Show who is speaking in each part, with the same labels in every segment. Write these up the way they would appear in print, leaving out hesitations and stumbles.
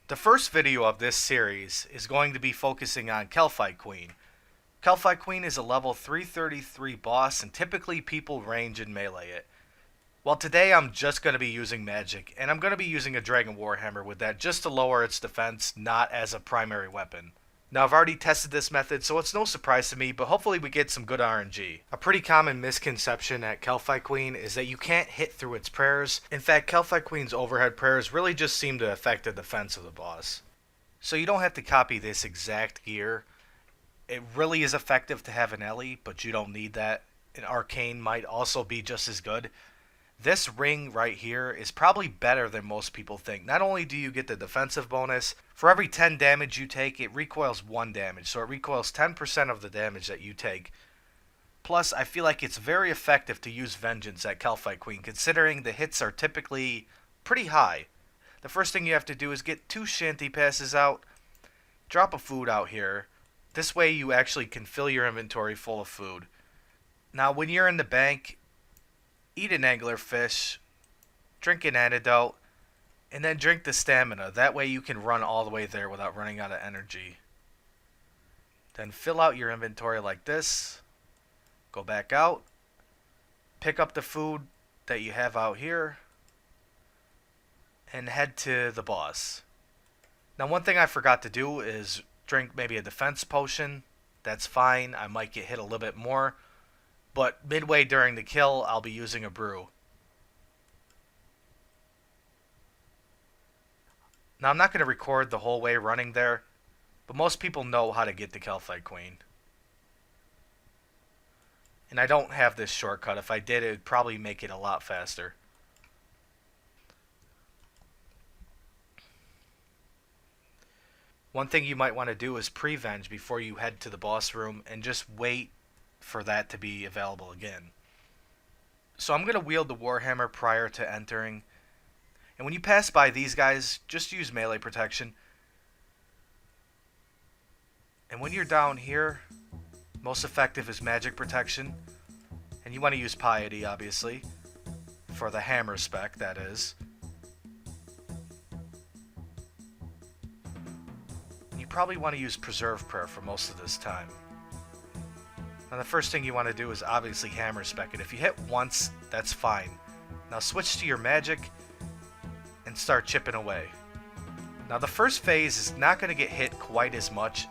Speaker 1: The first video of this series is going to be focusing on Kalphite Queen. Kalphite Queen is a level 333 boss and typically people range and melee it. Well, today I'm just going to be using magic, and I'm going to be using a Dragon Warhammer with that just to lower its defense, not as a primary weapon. Now, I've already tested this method, so it's no surprise to me, but hopefully we get some good RNG. A pretty common misconception at Kalphite Queen is that you can't hit through its prayers. In fact, Kalphite Queen's overhead prayers really just seem to affect the defense of the boss. So you don't have to copy this exact gear. It really is effective to have an Ellie, but you don't need that. An Arcane might also be just as good. This ring right here is probably better than most people think. Not only do you get the defensive bonus, for every 10 damage you take, it recoils 1 damage. So it recoils 10% of the damage that you take. Plus, I feel like it's very effective to use Vengeance at Kalphite Queen, considering the hits are typically pretty high. The first thing you have to do is get 2 shanty passes out, drop a food out here. This way you actually can fill your inventory full of food. Now, when you're in the bank, eat an anglerfish, drink an antidote, and then drink the stamina. That way you can run all the way there without running out of energy. Then fill out your inventory like this. Go back out. Pick up the food that you have out here. And head to the boss. Now, one thing I forgot to do is drink maybe a defense potion. That's fine. I might get hit a little bit more. But midway during the kill, I'll be using a brew. Now, I'm not going to record the whole way running there, but most people know how to get to Kalphite Queen. And I don't have this shortcut. If I did, it would probably make it a lot faster. One thing you might want to do is pre-venge before you head to the boss room and just wait for that to be available again. So I'm going to wield the Warhammer prior to entering. And when you pass by these guys, just use melee protection. And when you're down here, most effective is magic protection. And you want to use piety, obviously, for the hammer spec, that is. You probably want to use preserve prayer for most of this time. Now, the first thing you want to do is obviously hammer spec it. If you hit once, that's fine. Now switch to your magic and start chipping away. Now, the first phase is not going to get hit quite as much,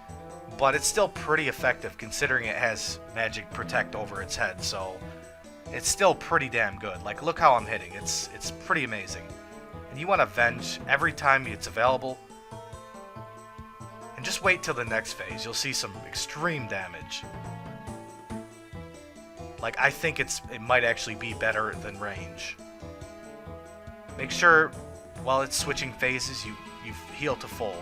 Speaker 1: but it's still pretty effective considering it has magic protect over its head, so it's still pretty damn good. Like, look how I'm hitting. It's pretty amazing. And you want to venge every time it's available. And just wait till the next phase. You'll see some extreme damage. Like, I think it might actually be better than range. Make sure while it's switching phases, you heal to full.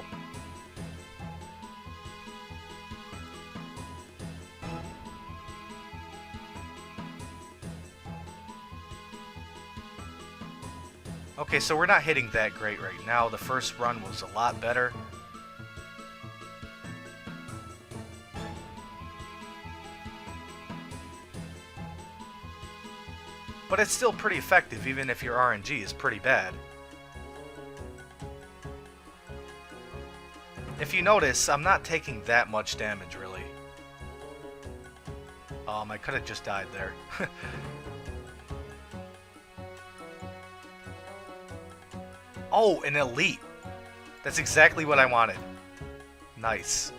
Speaker 1: Okay, so we're not hitting that great right now. The first run was a lot better. But it's still pretty effective, even if your RNG is pretty bad. If you notice, I'm not taking that much damage, really. I could have just died there. Oh, an elite! That's exactly what I wanted. Nice.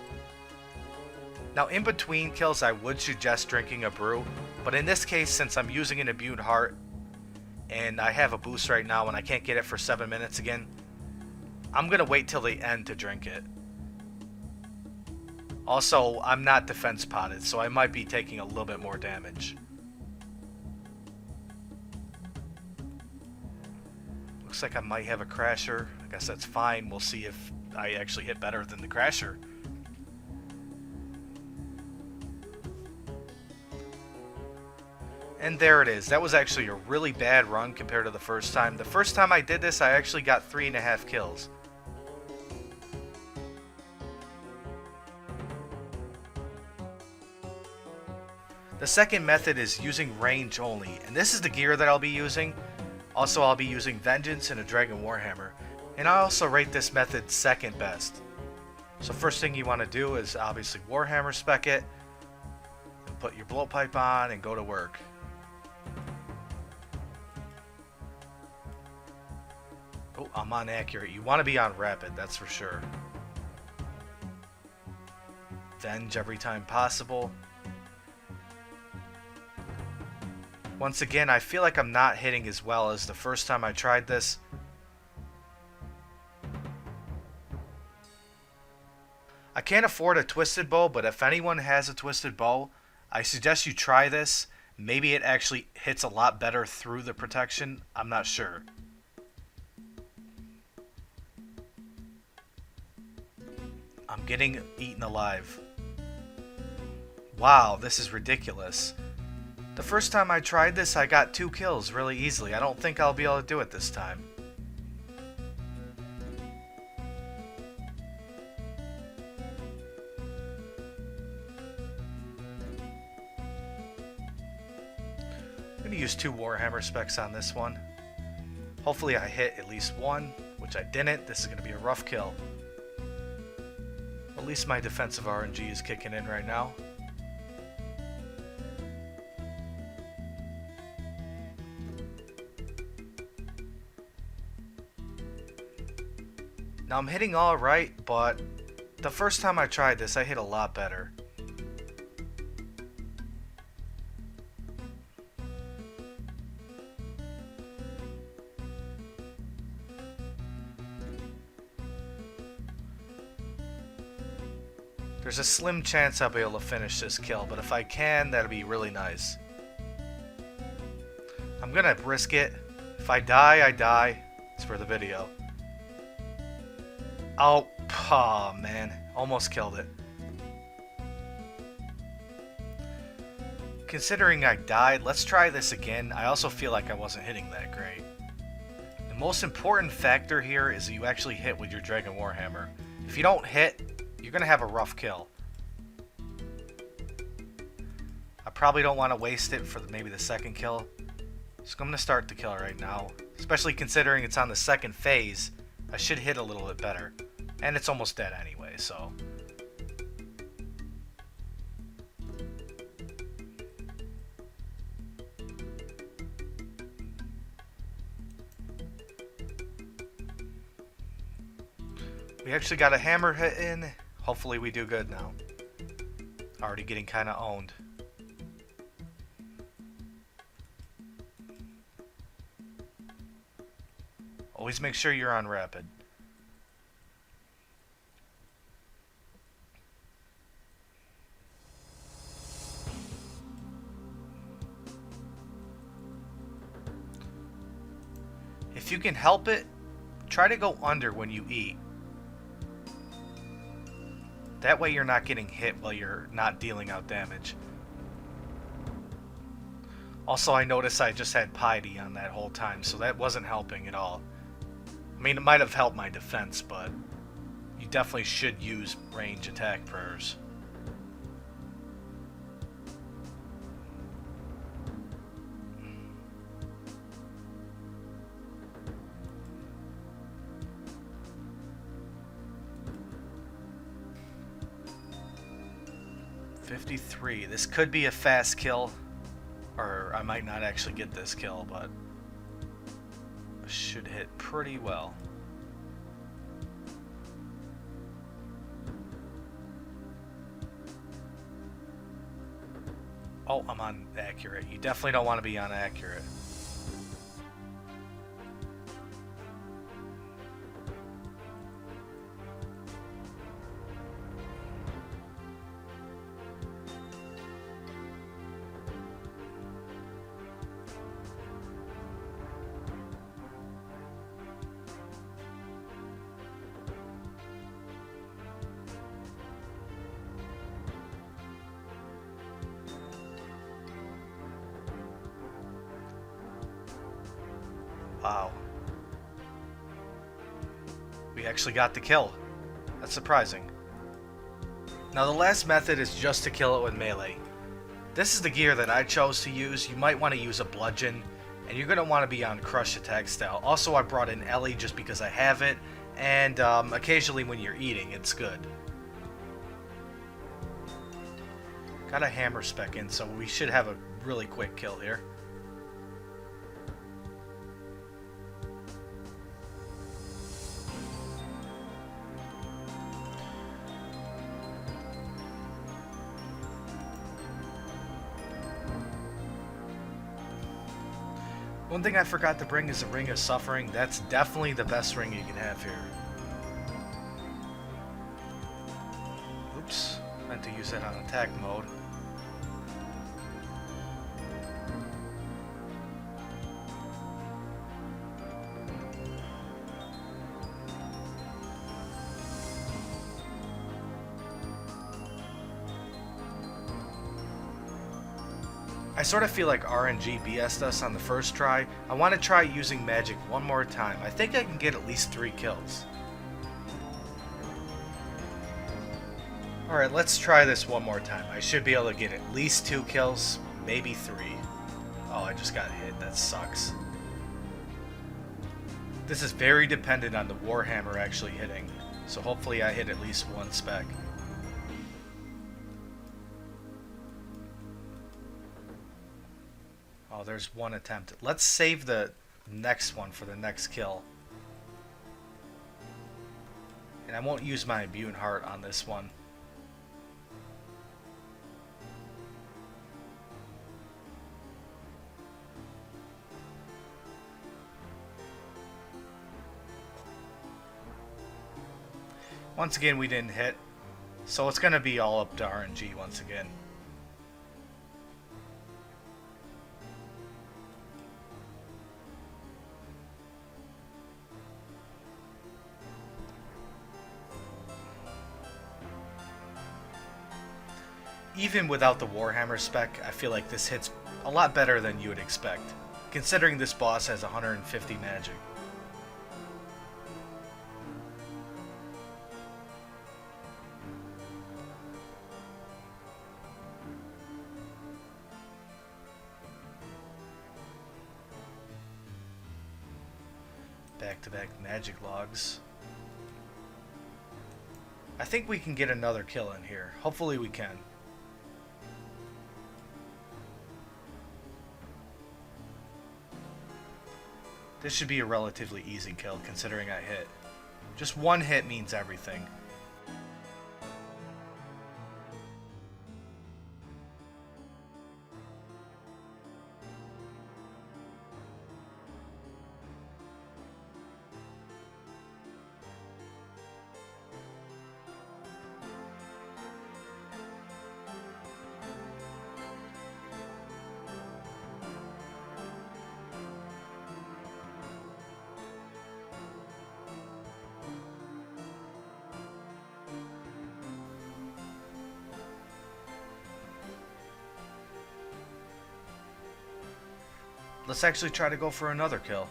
Speaker 1: Now, in between kills, I would suggest drinking a brew, but in this case, since I'm using an imbued heart, and I have a boost right now and I can't get it for 7 minutes again, I'm going to wait till the end to drink it. Also, I'm not defense potted, so I might be taking a little bit more damage. Looks like I might have a crasher. I guess that's fine. We'll see if I actually hit better than the crasher. And there it is. That was actually a really bad run compared to the first time. The first time I did this, I actually got 3.5 kills. The second method is using range only, and this is the gear that I'll be using. Also, I'll be using Vengeance and a Dragon Warhammer. And I also rate this method second best. So first thing you want to do is obviously Warhammer spec it, and put your blowpipe on and go to work. Oh, I'm on accurate. You want to be on rapid, that's for sure. Venge every time possible. Once again, I feel like I'm not hitting as well as the first time I tried this. I can't afford a twisted bow, but if anyone has a twisted bow, I suggest you try this. Maybe it actually hits a lot better through the protection. I'm not sure. I'm getting eaten alive. Wow, this is ridiculous. The first time I tried this, I got 2 kills really easily. I don't think I'll be able to do it this time. I'm going to use 2 Warhammer specs on this one. Hopefully I hit at least 1, which I didn't. This is going to be a rough kill. At least my defensive RNG is kicking in right now. Now I'm hitting all right, but the first time I tried this, I hit a lot better. There's a slim chance I'll be able to finish this kill, but if I can, that'll be really nice. I'm gonna risk it. If I die, I die. It's for the video. Oh, man. Almost killed it. Considering I died, let's try this again. I also feel like I wasn't hitting that great. The most important factor here is that you actually hit with your Dragon Warhammer. If you don't hit, you're going to have a rough kill. I probably don't want to waste it for maybe the second kill. So I'm going to start the kill right now. Especially considering it's on the second phase. I should hit a little bit better. And it's almost dead anyway, so. We actually got a hammer hit in. Hopefully we do good now. Already getting kind of owned. Always make sure you're on rapid. If you can help it, try to go under when you eat. That way you're not getting hit while you're not dealing out damage. Also, I noticed I just had piety on that whole time, so that wasn't helping at all. I mean, it might have helped my defense, but you definitely should use range attack prayers. .53. This could be a fast kill, or I might not actually get this kill, but I should hit pretty well. Oh, I'm on accurate. You definitely don't want to be on accurate. Wow. We actually got the kill. That's surprising. Now the last method is just to kill it with melee. This is the gear that I chose to use. You might want to use a bludgeon. and you're going to want to be on crush attack style. Also, I brought in Ellie just because I have it, and occasionally when you're eating, it's good. Got a hammer spec in, so we should have a really quick kill here. One thing I forgot to bring is a Ring of Suffering. That's definitely the best ring you can have here. Oops, meant to use that on attack mode. I sort of feel like RNG BS'd us on the first try. I want to try using magic one more time. I think I can get at least 3 kills. Alright, let's try this one more time. I should be able to get at least 2 kills, maybe 3. Oh, I just got hit. That sucks. This is very dependent on the Warhammer actually hitting, so hopefully I hit at least 1 spec. Oh, there's 1 attempt. Let's save the next one for the next kill. And I won't use my immune heart on this one. Once again, we didn't hit, so it's going to be all up to RNG once again. Even without the Warhammer spec, I feel like this hits a lot better than you would expect, considering this boss has 150 magic. Back-to-back magic logs. I think we can get another kill in here. Hopefully we can. This should be a relatively easy kill, considering I hit. Just 1 hit means everything. Let's actually try to go for another kill.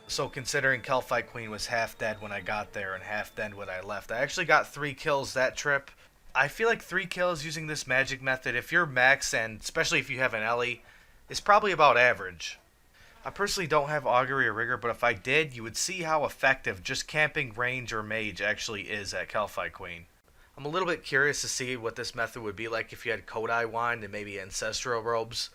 Speaker 1: So considering Kalphite Queen was half dead when I got there and half dead when I left, I actually got 3 kills that trip. I feel like 3 kills using this magic method, if you're max, and especially if you have an Ellie, is probably about average. I personally don't have Augury or Rigor, but if I did, you would see how effective just camping range or mage actually is at Kalphite Queen. I'm a little bit curious to see what this method would be like if you had Kodai Wine and maybe Ancestral Robes.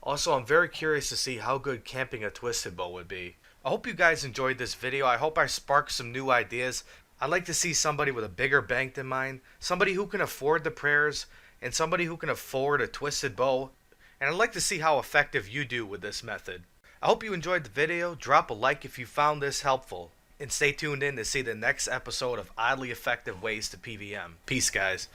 Speaker 1: Also, I'm very curious to see how good camping a Twisted Bow would be. I hope you guys enjoyed this video. I hope I sparked some new ideas. I'd like to see somebody with a bigger bank than mine, somebody who can afford the prayers, and somebody who can afford a Twisted Bow, and I'd like to see how effective you do with this method. I hope you enjoyed the video. Drop a like if you found this helpful, and stay tuned in to see the next episode of Oddly Effective Ways to PVM. Peace, guys.